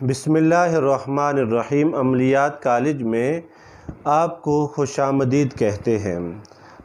بسم اللہ الرحمن الرحیم۔ عملیات کالج میں آپ کو خوش آمدید کہتے ہیں۔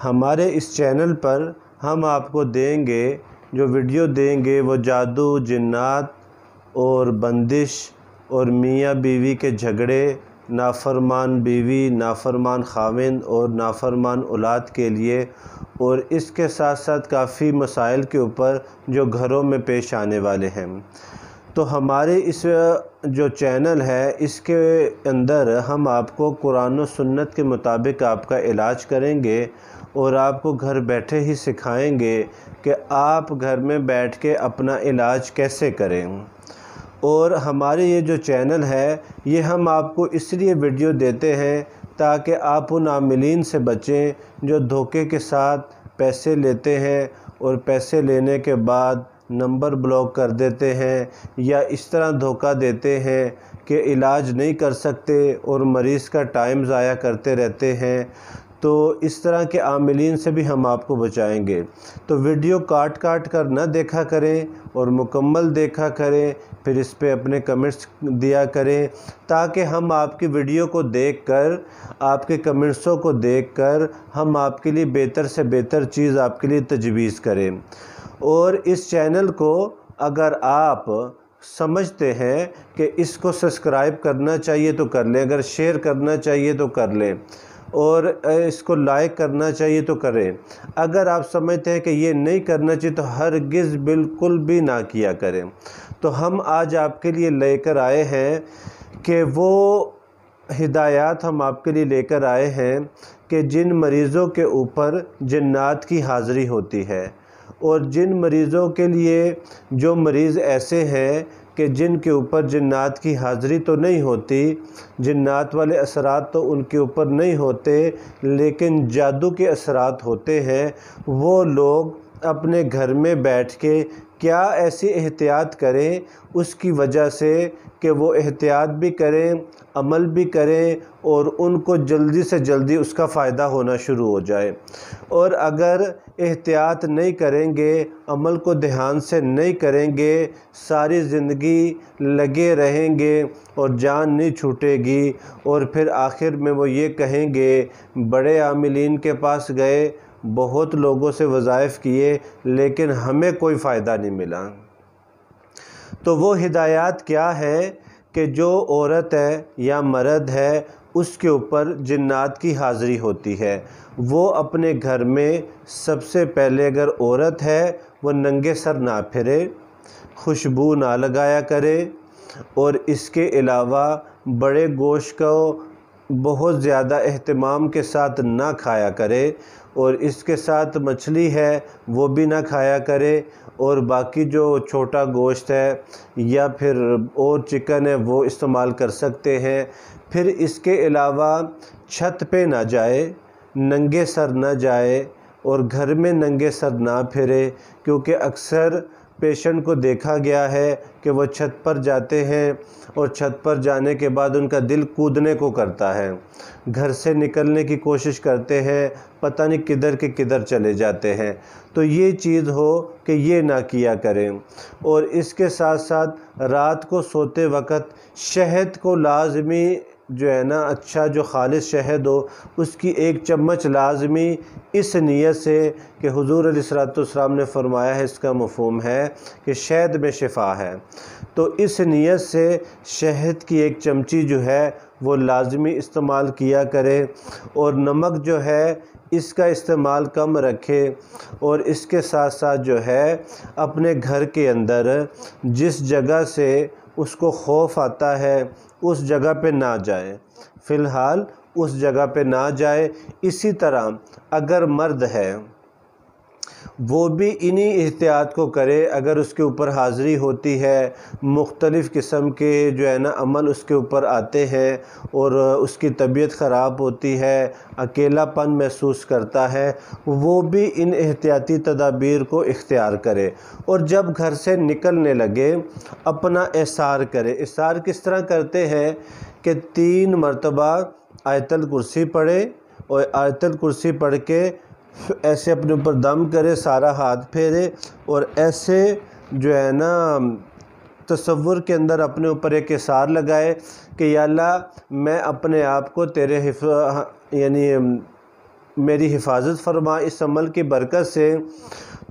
ہمارے اس چینل پر ہم آپ کو جو ویڈیو دیں گے وہ جادو، جنات اور بندش اور میاں بیوی کے جھگڑے، نافرمان بیوی، نافرمان خاوند اور نافرمان اولاد کے لیے، اور اس کے ساتھ ساتھ کافی مسائل کے اوپر جو گھروں میں پیش آنے والے ہیں۔ تو ہمارے اس جو چینل ہے اس کے اندر ہم آپ کو قرآن و سنت کے مطابق آپ کا علاج کریں گے اور آپ کو گھر بیٹھے ہی سکھائیں گے کہ آپ گھر میں بیٹھ کے اپنا علاج کیسے کریں۔ اور ہمارے یہ جو چینل ہے یہ ہم آپ کو اس لیے ویڈیو دیتے ہیں تاکہ آپ ان عاملین سے بچیں جو دھوکے کے ساتھ پیسے لیتے ہیں اور پیسے لینے کے بعد نمبر بلاک کر دیتے ہیں یا اس طرح دھوکہ دیتے ہیں کہ علاج نہیں کر سکتے اور مریض کا ٹائم ضائع کرتے رہتے ہیں۔ تو اس طرح کے عاملین سے بھی ہم آپ کو بچائیں گے۔ تو ویڈیو کاٹ کر نہ دیکھا کریں اور مکمل دیکھا کریں، پھر اس پہ اپنے کمنٹس دیا کریں تاکہ ہم آپ کی ویڈیو کو دیکھ کر، آپ کے کمنٹسوں کو دیکھ کر ہم آپ کے لیے بہتر سے بہتر چیز آپ کے لیے تجویز کریں۔ اور اس چینل کو اگر آپ سمجھتے ہیں کہ اس کو سبسکرائب کرنا چاہیے تو کر لیں، اگر شیئر کرنا چاہیے تو کر لیں اور اس کو لائک کرنا چاہیے تو کریں۔ اگر آپ سمجھتے ہیں کہ یہ نہیں کرنا چاہیے تو ہرگز بالکل بھی نہ کیا کریں۔ تو ہم آج آپ کے لیے لے کر آئے ہیں کہ وہ ہدایات ہم آپ کے لیے لے کر آئے ہیں کہ جن مریضوں کے اوپر جنات کی حاضری ہوتی ہے، اور جن مریضوں کے لیے، جو مریض ایسے ہیں کہ جن کے اوپر جنات کی حاضری تو نہیں ہوتی، جنات والے اثرات تو ان کے اوپر نہیں ہوتے لیکن جادو کے اثرات ہوتے ہیں، وہ لوگ اپنے گھر میں بیٹھ کے کیا ایسی احتیاط کریں اس کی وجہ سے کہ وہ احتیاط بھی کریں، عمل بھی کریں اور ان کو جلدی سے جلدی اس کا فائدہ ہونا شروع ہو جائے۔ اور اگر احتیاط نہیں کریں گے، عمل کو دھیان سے نہیں کریں گے، ساری زندگی لگے رہیں گے اور جان نہیں چھوٹے گی، اور پھر آخر میں وہ یہ کہیں گے بڑے عاملین کے پاس گئے، بہت لوگوں سے وظائف کیے لیکن ہمیں کوئی فائدہ نہیں ملا۔ تو وہ ہدایات کیا ہے کہ جو عورت ہے یا مرد ہے اس کے اوپر جنات کی حاضری ہوتی ہے، وہ اپنے گھر میں سب سے پہلے، اگر عورت ہے وہ ننگے سر نہ پھرے، خوشبو نہ لگایا کرے، اور اس کے علاوہ بڑے گوشت کو بہت زیادہ اہتمام کے ساتھ نہ کھایا کرے، اور اس کے ساتھ مچھلی ہے وہ بھی نہ کھایا کرے، اور باقی جو چھوٹا گوشت ہے یا پھر اور چکن ہے وہ استعمال کر سکتے ہیں۔ پھر اس کے علاوہ چھت پہ نہ جائے، ننگے سر نہ جائے اور گھر میں ننگے سر نہ پھرے، کیونکہ اکثر پیشنٹ کو دیکھا گیا ہے کہ وہ چھت پر جاتے ہیں اور چھت پر جانے کے بعد ان کا دل کودنے کو کرتا ہے، گھر سے نکلنے کی کوشش کرتے ہیں، پتہ نہیں کدھر کے کدھر چلے جاتے ہیں۔ تو یہ چیز ہو کہ یہ نہ کیا کریں۔ اور اس کے ساتھ ساتھ رات کو سوتے وقت شہد کو لازمی جو ہے نا، اچھا جو خالص شہد ہو اس کی 1 چمچ لازمی، اس نیت سے کہ حضور علیہ الصلوۃ والسلام نے فرمایا ہے، اس کا مفہوم ہے کہ شہد میں شفا ہے، تو اس نیت سے شہد کی 1 چمچی جو ہے وہ لازمی استعمال کیا کرے، اور نمک جو ہے اس کا استعمال کم رکھے، اور اس کے ساتھ ساتھ جو ہے اپنے گھر کے اندر جس جگہ سے اس کو خوف آتا ہے اس جگہ پہ نہ جائے، فی الحال اس جگہ پہ نہ جائے۔ اسی طرح اگر مرد ہے وہ بھی انہی احتیاط کو کرے، اگر اس کے اوپر حاضری ہوتی ہے، مختلف قسم کے جو ہے نا عمل اس کے اوپر آتے ہیں اور اس کی طبیعت خراب ہوتی ہے، اکیلا پن محسوس کرتا ہے، وہ بھی ان احتیاطی تدابیر کو اختیار کرے، اور جب گھر سے نکلنے لگے اپنا احسار کرے۔ احسار کس طرح کرتے ہیں کہ 3 مرتبہ آیت الکرسی پڑھے، اور آیت الکرسی پڑھ کے ایسے اپنے اوپر دم کرے، سارا ہاتھ پھیرے اور ایسے جو ہے نا تصور کے اندر اپنے اوپر ایک احسار لگائے کہ یا اللہ میں اپنے آپ کو تیرے یعنی میری حفاظت فرما اس عمل کی برکت سے۔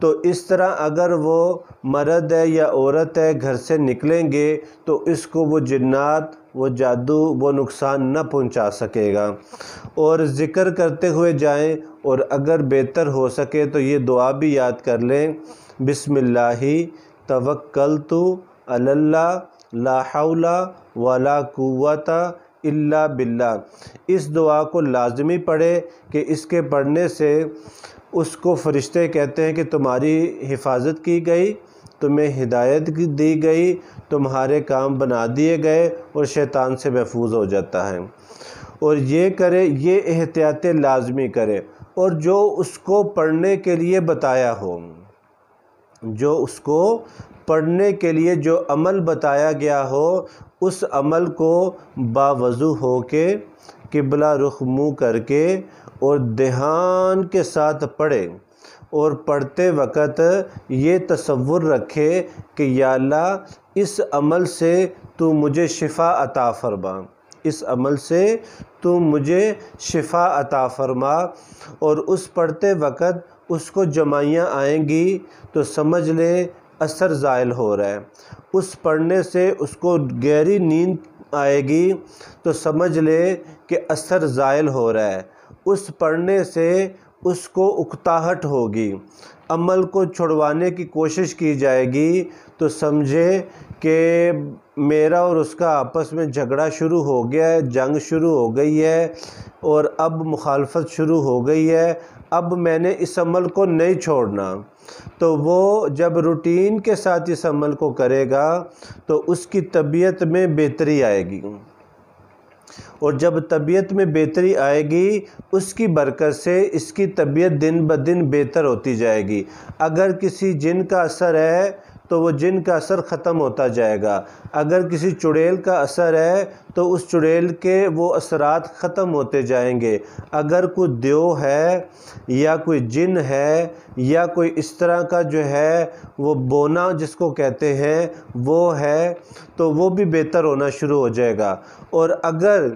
تو اس طرح اگر وہ مرد ہے یا عورت ہے گھر سے نکلیں گے تو اس کو وہ جنات، وہ جادو، وہ نقصان نہ پہنچا سکے گا۔ اور ذکر کرتے ہوئے جائیں، اور اگر بہتر ہو سکے تو یہ دعا بھی یاد کر لیں، بسم اللہ توکلت علی اللہ لا حول ولا قوت الا باللہ۔ اس دعا کو لازمی پڑھے کہ اس کے پڑھنے سے اس کو فرشتے کہتے ہیں کہ تمہاری حفاظت کی گئی، تمہیں ہدایت دی گئی، تمہارے کام بنا دیے گئے اور شیطان سے محفوظ ہو جاتا ہے۔ اور یہ کرے، یہ احتیاط لازمی کرے، اور جو اس کو پڑھنے کے لیے بتایا ہو، جو اس کو پڑھنے کے لیے جو عمل بتایا گیا ہو، اس عمل کو باوضو ہو کے قبلہ رخ منہ کر کے اور دھیان کے ساتھ پڑھے، اور پڑھتے وقت یہ تصور رکھے کہ یا اللہ اس عمل سے تو مجھے شفا عطا فرما، اس عمل سے تو مجھے شفا عطا فرما۔ اور اس پڑھتے وقت اس کو جمائیاں آئیں گی تو سمجھ لیں اثر زائل ہو رہا ہے، اس پڑھنے سے اس کو گہری نیند آئے گی تو سمجھ لیں کہ اثر زائل ہو رہا ہے، اس پڑھنے سے اس کو اکتاہٹ ہوگی، عمل کو چھڑوانے کی کوشش کی جائے گی تو سمجھے کہ میرا اور اس کا آپس میں جھگڑا شروع ہو گیا ہے، جنگ شروع ہو گئی ہے، اور اب مخالفت شروع ہو گئی ہے، اب میں نے اس عمل کو نہیں چھوڑنا۔ تو وہ جب روٹین کے ساتھ اس عمل کو کرے گا تو اس کی طبیعت میں بہتری آئے گی، اور جب طبیعت میں بہتری آئے گی اس کی برکت سے اس کی طبیعت دن بدن بہتر ہوتی جائے گی۔ اگر کسی جن کا اثر ہے تو وہ جن کا اثر ختم ہوتا جائے گا، اگر کسی چڑیل کا اثر ہے تو اس چڑیل کے وہ اثرات ختم ہوتے جائیں گے، اگر کوئی دیو ہے یا کوئی جن ہے یا کوئی اس طرح کا جو ہے وہ بونا جس کو کہتے ہیں وہ ہے تو وہ بھی بہتر ہونا شروع ہو جائے گا۔ اور اگر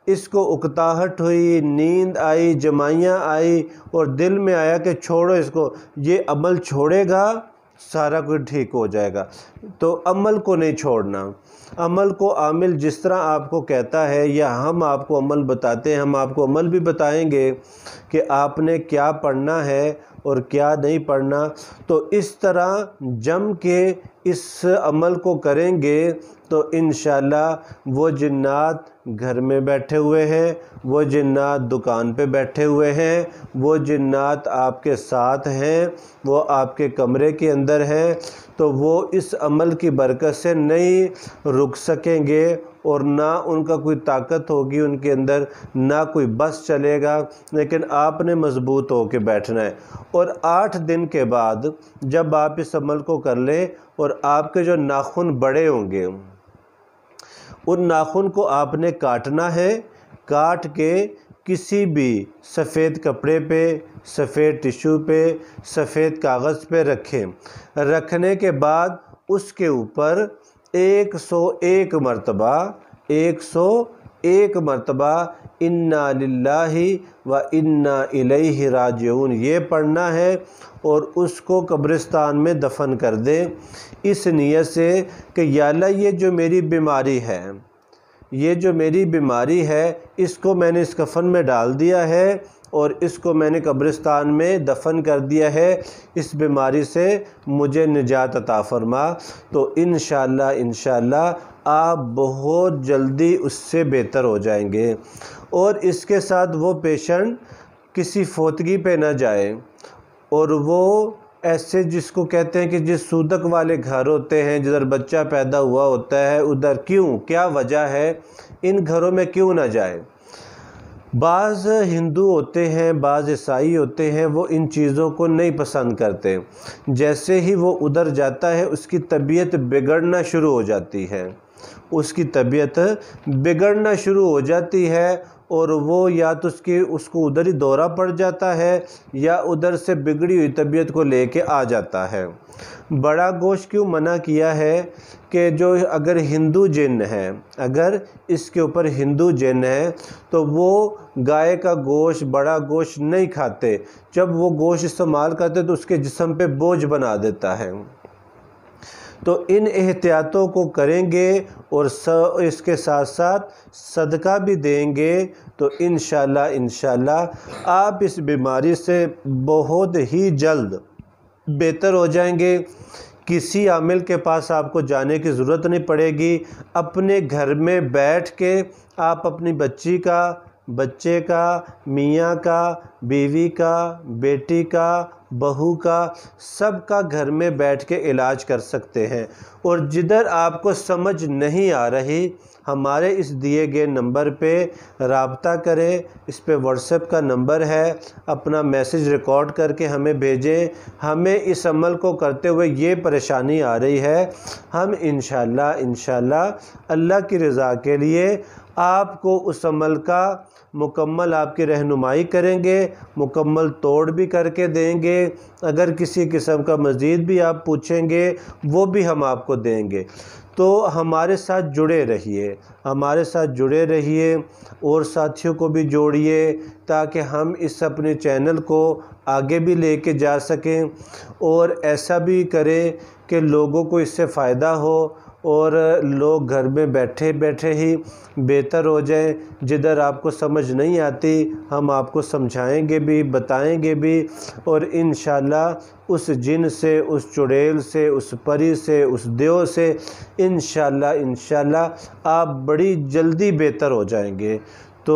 اس کو اکتاہٹ ہوئی، نیند آئی، جمائیاں آئی اور دل میں آیا کہ چھوڑو اس کو، یہ عمل چھوڑے گا سارا کچھ ٹھیک ہو جائے گا۔ تو عمل کو نہیں چھوڑنا، عمل کو عامل جس طرح آپ کو کہتا ہے یا ہم آپ کو عمل بتاتے ہیں، ہم آپ کو عمل بھی بتائیں گے کہ آپ نے کیا پڑھنا ہے اور کیا نہیں پڑھنا، تو اس طرح جم کے اس عمل کو کریں گے تو انشاءاللہ وہ جنات گھر میں بیٹھے ہوئے ہیں، وہ جنات دکان پہ بیٹھے ہوئے ہیں، وہ جنات آپ کے ساتھ ہیں، وہ آپ کے کمرے کے اندر ہیں، تو وہ اس عمل کی برکت سے نہیں رک سکیں گے، اور نہ ان کا کوئی طاقت ہوگی ان کے اندر، نہ کوئی بس چلے گا، لیکن آپ نے مضبوط ہو کے بیٹھنا ہے۔ اور 8 دن کے بعد جب آپ اس عمل کو کر لیں اور آپ کے جو ناخن بڑے ہوں گے، ان ناخن کو آپ نے کاٹنا ہے، کاٹ کے کسی بھی سفید کپڑے پہ، سفید ٹشو پہ، سفید کاغذ پہ رکھیں۔ رکھنے کے بعد اس کے اوپر 101 مرتبہ 101 مرتبہ انا للہ و انا الیہ راجعون یہ پڑھنا ہے، اور اس کو قبرستان میں دفن کر دیں، اس نیت سے کہ یا اللہ یہ جو میری بیماری ہے، یہ جو میری بیماری ہے اس کو میں نے اس کفن میں ڈال دیا ہے اور اس کو میں نے قبرستان میں دفن کر دیا ہے، اس بیماری سے مجھے نجات عطا فرما۔ تو انشاءاللہ آپ بہت جلدی اس سے بہتر ہو جائیں گے۔ اور اس کے ساتھ وہ پیشنٹ کسی فوتگی پہ نہ جائے، اور وہ ایسے جس کو کہتے ہیں کہ جس سودک والے گھر ہوتے ہیں جدھر بچہ پیدا ہوا ہوتا ہے ادھر کیا وجہ ہے، ان گھروں میں کیوں نہ جائے۔ بعض ہندو ہوتے ہیں، بعض عیسائی ہوتے ہیں، وہ ان چیزوں کو نہیں پسند کرتے، جیسے ہی وہ ادھر جاتا ہے اس کی طبیعت بگڑنا شروع ہو جاتی ہے، اس کی طبیعت بگڑنا شروع ہو جاتی ہے، اور وہ یا تو اس کو ادھر ہی دورہ پڑ جاتا ہے یا ادھر سے بگڑی ہوئی طبیعت کو لے کے آ جاتا ہے۔ بڑا گوشت کیوں منع کیا ہے کہ جو اگر ہندو جن ہے، اگر اس کے اوپر ہندو جن ہے تو وہ گائے کا گوشت، بڑا گوشت نہیں کھاتے۔ جب وہ گوشت استعمال کرتے تو اس کے جسم پہ بوجھ بنا دیتا ہے۔ تو ان احتیاطوں کو کریں گے اور اس کے ساتھ ساتھ صدقہ بھی دیں گے تو انشاءاللہ آپ اس بیماری سے بہت ہی جلد بہتر ہو جائیں گے۔ کسی عامل کے پاس آپ کو جانے کی ضرورت نہیں پڑے گی۔ اپنے گھر میں بیٹھ کے آپ اپنی بچی کا، بچے کا، میاں کا، بیوی کا، بیٹی کا، بہو کا، سب کا گھر میں بیٹھ کے علاج کر سکتے ہیں۔ اور جدھر آپ کو سمجھ نہیں آ رہی، ہمارے اس دیے گئے نمبر پہ رابطہ کریں۔ اس پہ واٹس ایپ کا نمبر ہے، اپنا میسج ریکارڈ کر کے ہمیں بھیجیں۔ ہمیں اس عمل کو کرتے ہوئے یہ پریشانی آ رہی ہے، ہم انشاءاللہ اللہ کی رضا کے لیے آپ کو اس عمل کا مکمل آپ کی رہنمائی کریں گے، مکمل توڑ بھی کر کے دیں گے۔ اگر کسی قسم کا مزید بھی آپ پوچھیں گے وہ بھی ہم آپ کو دیں گے۔ تو ہمارے ساتھ جڑے رہیے، ہمارے ساتھ جڑے رہیے اور ساتھیوں کو بھی جوڑیے تاکہ ہم اس اپنے چینل کو آگے بھی لے کے جا سکیں اور ایسا بھی کریں کہ لوگوں کو اس سے فائدہ ہو اور لوگ گھر میں بیٹھے بیٹھے ہی بہتر ہو جائیں۔ جدھر آپ کو سمجھ نہیں آتی ہم آپ کو سمجھائیں گے بھی، بتائیں گے بھی، اور انشاءاللہ اس جن سے، اس چڑیل سے، اس پری سے، اس دیو سے انشاءاللہ آپ بڑی جلدی بہتر ہو جائیں گے۔ تو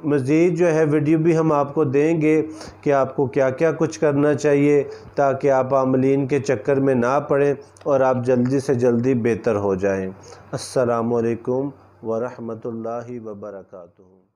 مزید جو ہے ویڈیو بھی ہم آپ کو دیں گے کہ آپ کو کیا کیا کچھ کرنا چاہیے تاکہ آپ عاملین کے چکر میں نہ پڑیں اور آپ جلدی سے جلدی بہتر ہو جائیں۔ السلام علیکم ورحمۃ اللہ وبرکاتہ۔